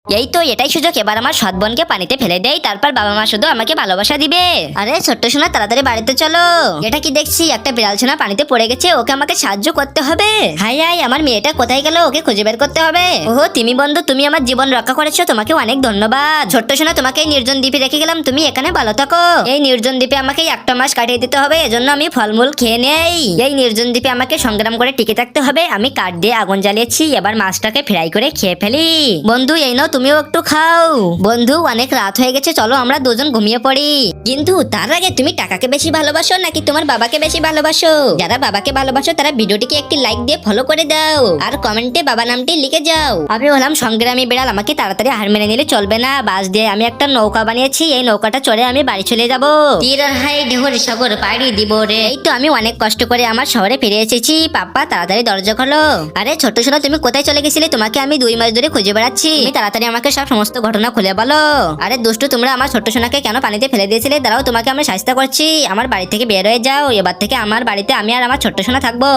এই তো এটাই সুযোগ, এবার আমার সৎ বোনকে পানিতে ফেলে দেই, তারপর বাবা মা শুধু আমাকে ভালোবাসা দিবে। আরে ছোট্ট সোনা, তাড়াতাড়ি বাড়িতে চলো। এটা কি দেখছি, একটা বিড়াল সোনা পানিতে পড়ে গেছে, ওকে আমাকে সাহায্য করতে হবে। হাই হাই, আমার মেয়েটা কোথায় গেল, ওকে খুঁজে বের করতে হবে। ওহো তিমি বন্ধু, তুমি আমার জীবন রক্ষা করেছো, তোমাকে অনেক ধন্যবাদ। ছোট্ট সোনা, তোমাকে এই নির্জন দ্বীপে রেখে গেলাম, তুমি এখানে ভালো থাকো। এই নির্জন দ্বীপে আমাকে একটা মাস কাটিয়ে দিতে হবে, এজন্য আমি ফলমূল খেয়ে নেই। এই নির্জন দ্বীপে আমাকে সংগ্রাম করে টিকে থাকতে হবে। আমি কাঠ দিয়ে আগুন জ্বালিয়েছি, এবার মাছটাকে ফ্রাই করে খেয়ে ফেলি। বন্ধু এই নাও, তুমিও একটু খাও। বন্ধু অনেক রাত হয়ে গেছে, চলো আমরা দুজন ঘুমিয়ে পড়ি। কিন্তু তার আগে, তুমি টাকাকে বেশি ভালোবাসো নাকি তোমার বাবাকে বেশি ভালোবাসো? যারা বাবাকে ভালোবাসো তারা ভিডিওটিকে একটি লাইক দিয়ে ফলো করে দাও, আর কমেন্টে বাবা নামটি লিখে যাও। আমি হলাম সংগ্রামী বিড়াল, আমাকে তাড়াতাড়ি হার মেনে নিলে চলবে না। বাস দিয়ে আমি একটা নৌকা বানিয়েছি, এই নৌকাটা চড়ে আমি বাড়ি চলে যাব। তীর হাই ঢেউর সাগর পাড়ি দিব রে। এই তো আমি অনেক কষ্ট করে আমার শহরে ফিরে এসেছি। পাপ্পা তাড়াতাড়ি দরজা খোলো। আরে ছোট সোনা, তুমি কোথায় চলে গেছিলে? তোমাকে আমি 2 মাস ধরে খুঁজে বেড়াচ্ছি, তুমি তাড়াতাড়ি আমাকে সব সমস্ত ঘটনা খুলে বলো। আরে দুষ্টু, তোমরা আমার ছোট সোনাকে কেন পানিতে ফেলে দিয়েছিলে? দাঁড়াও, তোমাকে আমরা শাস্তি করছি। আমার বাড়ি থেকে বের হয়ে যাও, এবার থেকে আমার বাড়িতে আমি আর আমার ছোট সোনা থাকবো।